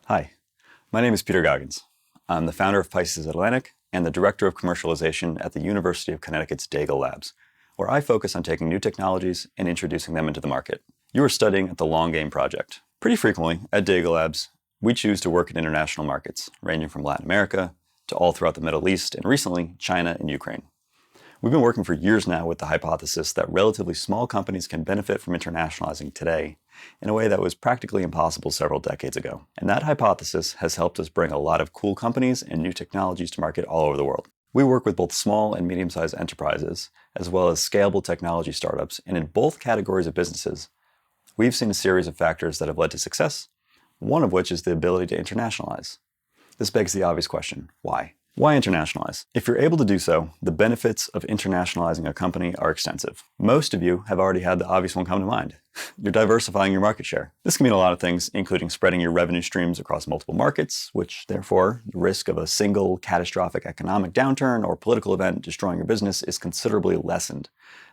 Hi, my name is Pieter Goggінz. I'm the founder of Pisces Atlantic and the director of commercialization at the University of Connecticut's Daigle Labs, where I focus on taking new technologies and introducing them into the market. You are studying at the Long Game Project. Pretty frequently at Daigle Labs, we choose to work in international markets, ranging from Latin America to all throughout the Middle East and recently China and Ukraine. We've been working for years now with the hypothesis that relatively small companies can benefit from internationalizing today in a way that was practically impossible several decades ago. And that hypothesis has helped us bring a lot of cool companies and new technologies to market all over the world. We work with both small and medium-sized enterprises, as well as scalable technology startups, and in both categories of businesses, we've seen a series of factors that have led to success, one of which is the ability to internationalize. This begs the obvious question, why? Why internationalize? If you're able to do so, the benefits of internationalizing a company are extensive. Most of you have already had the obvious one come to mind. You're diversifying your market share. This can mean a lot of things, including spreading your revenue streams across multiple markets, which therefore, the risk of a single catastrophic economic downturn or political event destroying your business is considerably lessened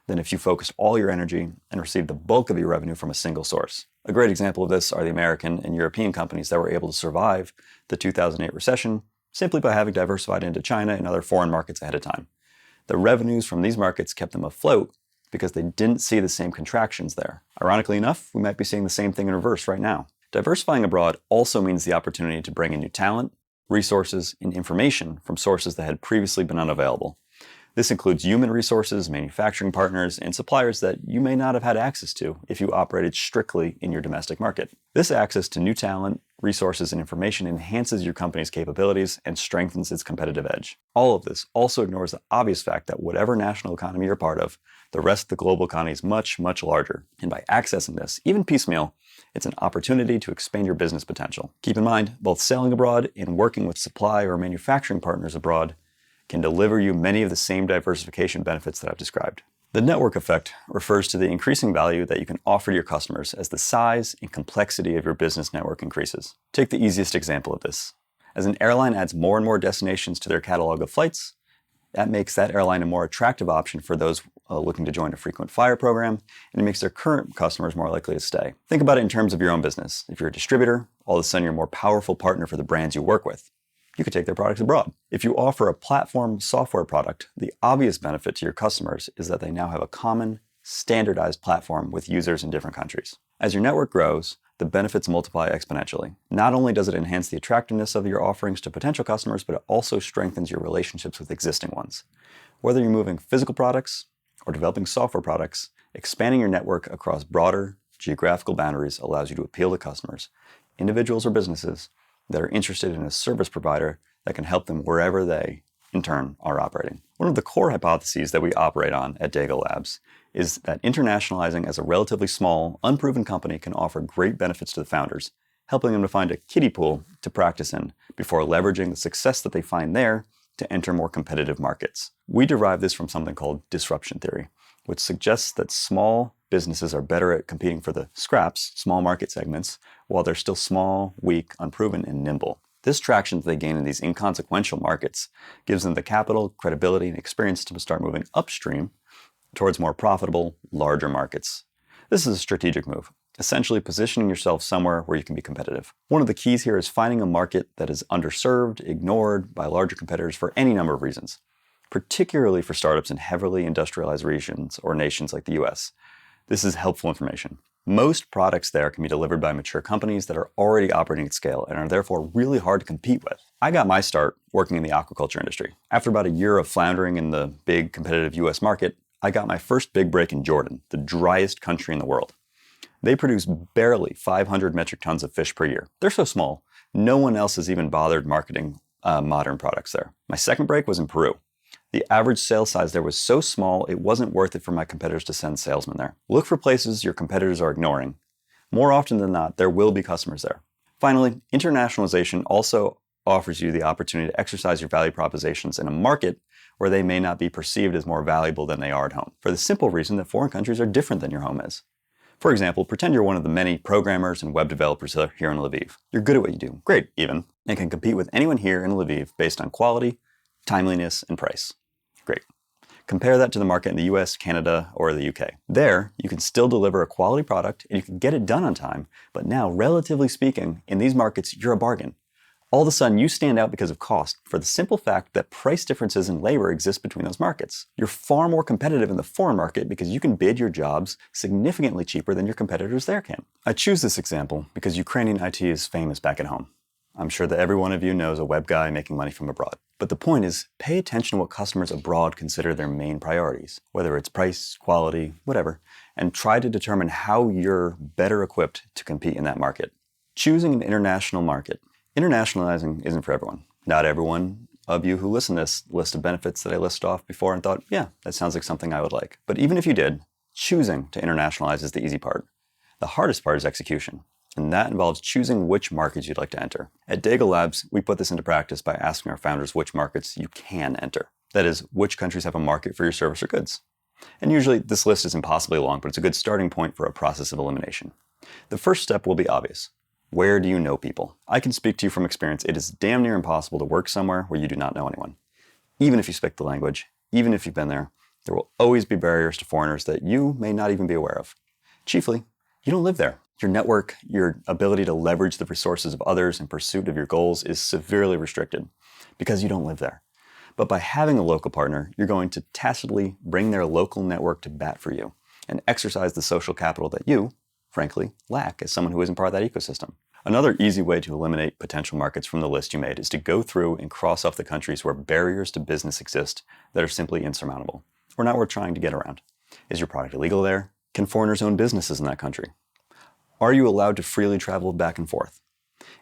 than if you focused all your energy and received the bulk of your revenue from a single source. A great example of this are the American and European companies that were able to survive the 2008 recession simply by having diversified into China and other foreign markets ahead of time. The revenues from these markets kept them afloat because they didn't see the same contractions there. Ironically enough, we might be seeing the same thing in reverse right now. Diversifying abroad also means the opportunity to bring in new talent, resources, and information from sources that had previously been unavailable. This includes human resources, manufacturing partners, and suppliers that you may not have had access to if you operated strictly in your domestic market. This access to new talent, resources, and information enhances your company's capabilities and strengthens its competitive edge. All of this also ignores the obvious fact that whatever national economy you're part of, the rest of the global economy is much, much larger. And by accessing this, even piecemeal, it's an opportunity to expand your business potential. Keep in mind, both selling abroad and working with supply or manufacturing partners abroad can deliver you many of the same diversification benefits that I've described. The network effect refers to the increasing value that you can offer your customers as the size and complexity of your business network increases. Take the easiest example of this. As an airline adds more and more destinations to their catalog of flights, that makes that airline a more attractive option for those looking to join a frequent flyer program, and it makes their current customers more likely to stay. Think about it in terms of your own business. If you're a distributor, all of a sudden you're a more powerful partner for the brands you work with. You could take their products abroad. If you offer a platform software product, the obvious benefit to your customers is that they now have a common, standardized platform with users in different countries. As your network grows, the benefits multiply exponentially. Not only does it enhance the attractiveness of your offerings to potential customers, but it also strengthens your relationships with existing ones. Whether you're moving physical products or developing software products, expanding your network across broader geographical boundaries allows you to appeal to customers, individuals or businesses, that are interested in a service provider that can help them wherever they, in turn, are operating. One of the core hypotheses that we operate on at Daigle Labs is that internationalizing as a relatively small, unproven company can offer great benefits to the founders, helping them to find a kiddie pool to practice in before leveraging the success that they find there to enter more competitive markets. We derive this from something called disruption theory, which suggests that small businesses are better at competing for the scraps, small market segments, while they're still small, weak, unproven, and nimble. This traction that they gain in these inconsequential markets gives them the capital, credibility, and experience to start moving upstream towards more profitable, larger markets. This is a strategic move, essentially positioning yourself somewhere where you can be competitive. One of the keys here is finding a market that is underserved, ignored by larger competitors for any number of reasons, particularly for startups in heavily industrialized regions or nations like the US. This is helpful information. Most products there can be delivered by mature companies that are already operating at scale and are therefore really hard to compete with. I got my start working in the aquaculture industry. After about a year of floundering in the big competitive US market, I got my first big break in Jordan, the driest country in the world. They produce barely 500 metric tons of fish per year. They're so small, no one else has even bothered marketing modern products there. My second break was in Peru. The average sale size there was so small, it wasn't worth it for my competitors to send salesmen there. Look for places your competitors are ignoring. More often than not, there will be customers there. Finally, internationalization also offers you the opportunity to exercise your value propositions in a market where they may not be perceived as more valuable than they are at home, for the simple reason that foreign countries are different than your home is. For example, pretend you're one of the many programmers and web developers here in Lviv. You're good at what you do, great even, and can compete with anyone here in Lviv based on quality, timeliness, and price. Great. Compare that to the market in the US, Canada, or the UK. There, you can still deliver a quality product and you can get it done on time, but now, relatively speaking, in these markets, you're a bargain. All of a sudden, you stand out because of cost for the simple fact that price differences in labor exist between those markets. You're far more competitive in the foreign market because you can bid your jobs significantly cheaper than your competitors there can. I choose this example because Ukrainian IT is famous back at home. I'm sure that every one of you knows a web guy making money from abroad. But the point is, pay attention to what customers abroad consider their main priorities, whether it's price, quality, whatever, and try to determine how you're better equipped to compete in that market. Choosing an international market. Internationalizing isn't for everyone. Not everyone of you who listen to this list of benefits that I listed off before and thought, yeah, that sounds like something I would like. But even if you did, choosing to internationalize is the easy part. The hardest part is execution, and that involves choosing which markets you'd like to enter. At Daigle Labs, we put this into practice by asking our founders which markets you can enter. That is, which countries have a market for your service or goods. And usually this list is impossibly long, but it's a good starting point for a process of elimination. The first step will be obvious. Where do you know people? I can speak to you from experience. It is damn near impossible to work somewhere where you do not know anyone. Even if you speak the language, even if you've been there will always be barriers to foreigners that you may not even be aware of. Chiefly, you don't live there. Your network, your ability to leverage the resources of others in pursuit of your goals is severely restricted because you don't live there. But by having a local partner, you're going to tacitly bring their local network to bat for you and exercise the social capital that you, frankly, lack as someone who isn't part of that ecosystem. Another easy way to eliminate potential markets from the list you made is to go through and cross off the countries where barriers to business exist that are simply insurmountable or not worth trying to get around. Is your product illegal there? Can foreigners own businesses in that country? Are you allowed to freely travel back and forth?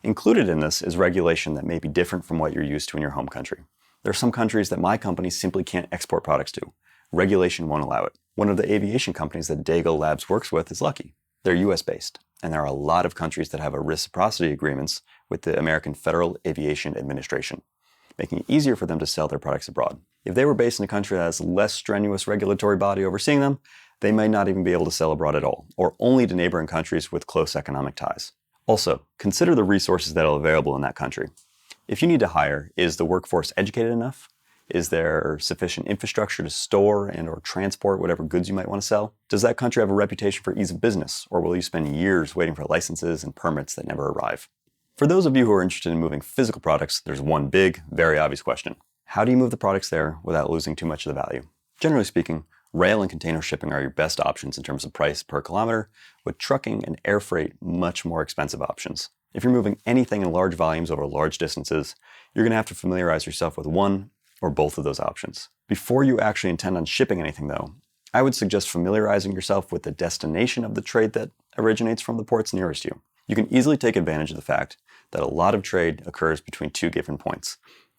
Included in this is regulation that may be different from what you're used to in your home country. There are some countries that my company simply can't export products to. Regulation won't allow it. One of the aviation companies that Daigle Labs works with is lucky. They're US-based, and there are a lot of countries that have reciprocity agreements with the American Federal Aviation Administration, making it easier for them to sell their products abroad. If they were based in a country that has less strenuous regulatory body overseeing them, they might not even be able to sell abroad at all, or only to neighboring countries with close economic ties. Also, consider the resources that are available in that country. If you need to hire, is the workforce educated enough? Is there sufficient infrastructure to store and or transport whatever goods you might want to sell? Does that country have a reputation for ease of business, or will you spend years waiting for licenses and permits that never arrive? For those of you who are interested in moving physical products, there's one big, very obvious question. How do you move the products there without losing too much of the value? Generally speaking, rail and container shipping are your best options in terms of price per kilometer, with trucking and air freight much more expensive options. If you're moving anything in large volumes over large distances, you're going to have to familiarize yourself with one or both of those options. Before you actually intend on shipping anything though, I would suggest familiarizing yourself with the destination of the trade that originates from the ports nearest you. You can easily take advantage of the fact that a lot of trade occurs between two given points,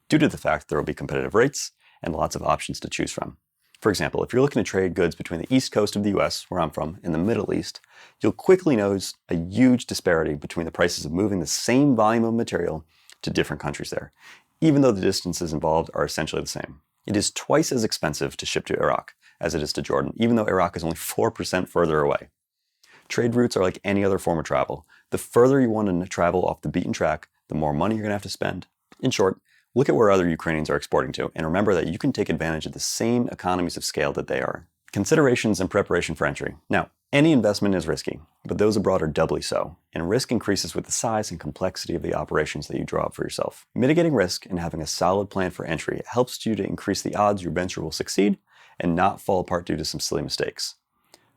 due to the fact there will be competitive rates and lots of options to choose from. For example, if you're looking to trade goods between the east coast of the US, where I'm from, and the Middle East, you'll quickly notice a huge disparity between the prices of moving the same volume of material to different countries there, even though the distances involved are essentially the same. It is twice as expensive to ship to Iraq as it is to Jordan, even though Iraq is only 4% further away. Trade routes are like any other form of travel. The further you want to travel off the beaten track, the more money you're going to have to spend. In short, look at where other Ukrainians are exporting to, and remember that you can take advantage of the same economies of scale that they are. Considerations and preparation for entry. Now, any investment is risky, but those abroad are doubly so, and risk increases with the size and complexity of the operations that you draw up for yourself. Mitigating risk and having a solid plan for entry helps you to increase the odds your venture will succeed and not fall apart due to some silly mistakes.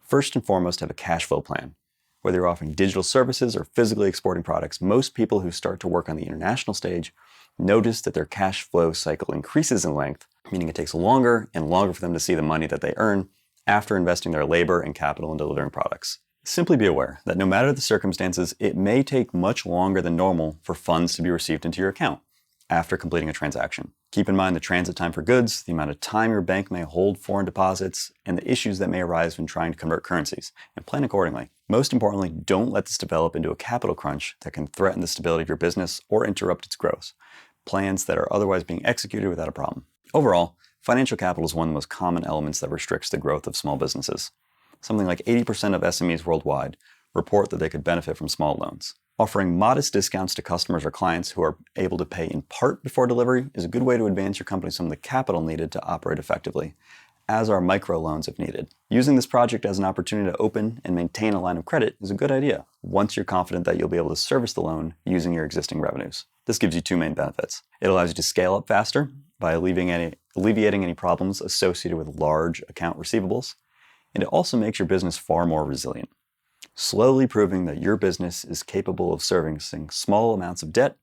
First and foremost, have a cash flow plan. Whether you're offering digital services or physically exporting products, most people who start to work on the international stage notice that their cash flow cycle increases in length, meaning it takes longer and longer for them to see the money that they earn after investing their labor and capital in delivering products. Simply be aware that no matter the circumstances, it may take much longer than normal for funds to be received into your account after completing a transaction. Keep in mind the transit time for goods, the amount of time your bank may hold foreign deposits, and the issues that may arise when trying to convert currencies, and plan accordingly. Most importantly, don't let this develop into a capital crunch that can threaten the stability of your business or interrupt its growth. Plans that are otherwise being executed without a problem. Overall, financial capital is one of the most common elements that restricts the growth of small businesses. Something like 80% of SMEs worldwide report that they could benefit from small loans. Offering modest discounts to customers or clients who are able to pay in part before delivery is a good way to advance your company some of the capital needed to operate effectively, as are microloans if needed. Using this project as an opportunity to open and maintain a line of credit is a good idea once you're confident that you'll be able to service the loan using your existing revenues. This gives you two main benefits. It allows you to scale up faster by alleviating any problems associated with large account receivables, and it also makes your business far more resilient, slowly proving that your business is capable of servicing small amounts of debt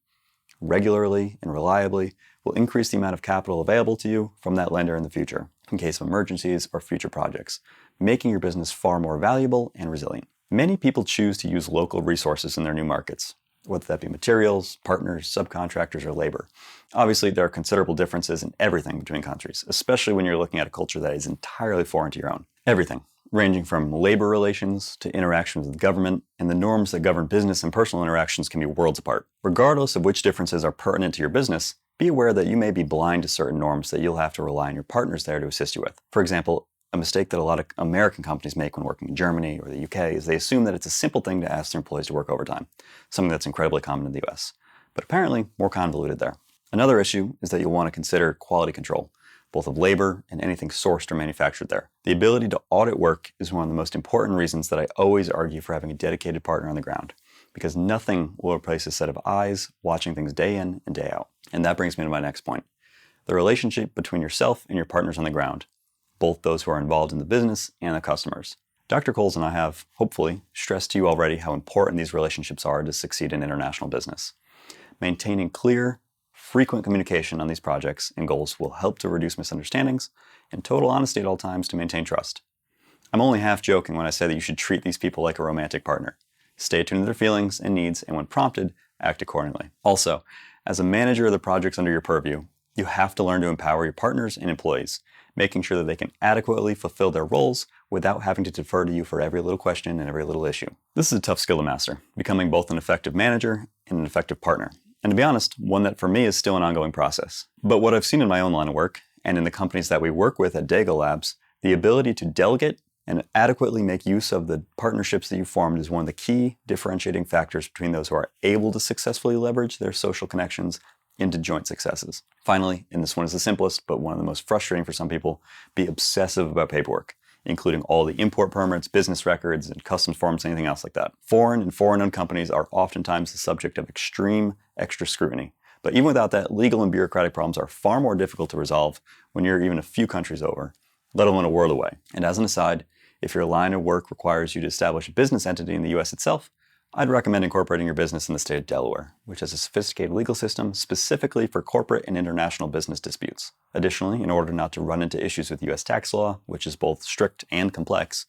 regularly and reliably will increase the amount of capital available to you from that lender in the future in case of emergencies or future projects, making your business far more valuable and resilient. Many people choose to use local resources in their new markets, whether that be materials, partners, subcontractors, or labor. Obviously, there are considerable differences in everything between countries, especially when you're looking at a culture that is entirely foreign to your own. Everything, ranging from labor relations to interactions with government, and the norms that govern business and personal interactions can be worlds apart. Regardless of which differences are pertinent to your business, be aware that you may be blind to certain norms that you'll have to rely on your partners there to assist you with. For example, a mistake that a lot of American companies make when working in Germany or the UK is they assume that it's a simple thing to ask their employees to work overtime, something that's incredibly common in the US, but apparently more convoluted there. Another issue is that you'll want to consider quality control, both of labor and anything sourced or manufactured there. The ability to audit work is one of the most important reasons that I always argue for having a dedicated partner on the ground, because nothing will replace a set of eyes watching things day in and day out. And that brings me to my next point. The relationship between yourself and your partners on the ground, both those who are involved in the business and the customers. Dr. Coles and I have, hopefully, stressed to you already how important these relationships are to succeed in international business. Maintaining clear, frequent communication on these projects and goals will help to reduce misunderstandings and total honesty at all times to maintain trust. I'm only half joking when I say that you should treat these people like a romantic partner. Stay attuned to their feelings and needs, and when prompted, act accordingly. Also, as a manager of the projects under your purview, you have to learn to empower your partners and employees, making sure that they can adequately fulfill their roles without having to defer to you for every little question and every little issue. This is a tough skill to master, becoming both an effective manager and an effective partner. And to be honest, one that for me is still an ongoing process. But what I've seen in my own line of work, and in the companies that we work with at Dago Labs, the ability to delegate and adequately make use of the partnerships that you formed is one of the key differentiating factors between those who are able to successfully leverage their social connections into joint successes. Finally, and this one is the simplest, but one of the most frustrating for some people, be obsessive about paperwork, including all the import permits, business records, and customs forms, anything else like that. Foreign and foreign-owned companies are oftentimes the subject of extreme extra scrutiny. But even without that, legal and bureaucratic problems are far more difficult to resolve when you're even a few countries over, let alone a world away. And as an aside, if your line of work requires you to establish a business entity in the US itself, I'd recommend incorporating your business in the state of Delaware, which has a sophisticated legal system specifically for corporate and international business disputes. Additionally, in order not to run into issues with US tax law, which is both strict and complex,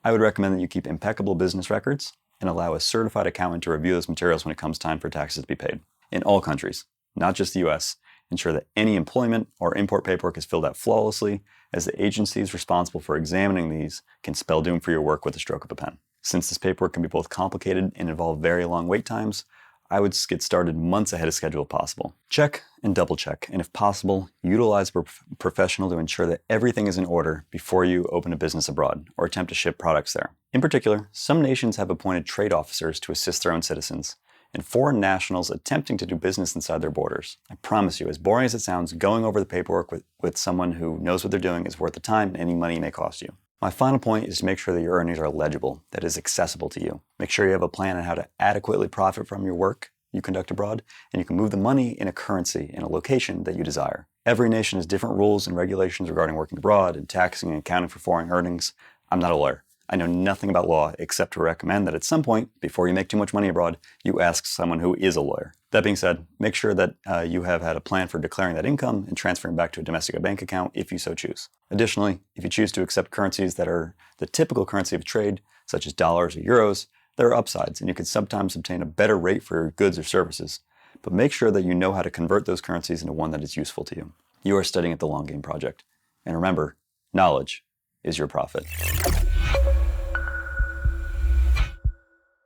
I would recommend that you keep impeccable business records and allow a certified accountant to review those materials when it comes time for taxes to be paid. In all countries, not just the US, ensure that any employment or import paperwork is filled out flawlessly, as the agencies responsible for examining these can spell doom for your work with the stroke of a pen. Since this paperwork can be both complicated and involve very long wait times, I would get started months ahead of schedule if possible. Check and double check, and if possible, utilize a professional to ensure that everything is in order before you open a business abroad or attempt to ship products there. In particular, some nations have appointed trade officers to assist their own citizens, and foreign nationals attempting to do business inside their borders. I promise you, as boring as it sounds, going over the paperwork with someone who knows what they're doing is worth the time and any money it may cost you. My final point is to make sure that your earnings are legible, that is accessible to you. Make sure you have a plan on how to adequately profit from your work you conduct abroad, and you can move the money in a currency in a location that you desire. Every nation has different rules and regulations regarding working abroad and taxing and accounting for foreign earnings. I'm not a lawyer. I know nothing about law except to recommend that at some point, before you make too much money abroad, you ask someone who is a lawyer. That being said, make sure that you have had a plan for declaring that income and transferring back to a domestic bank account if you so choose. Additionally, if you choose to accept currencies that are the typical currency of trade, such as dollars or euros, there are upsides, and you can sometimes obtain a better rate for your goods or services. But make sure that you know how to convert those currencies into one that is useful to you. You are studying at the Long Game Project. And remember, knowledge is your profit.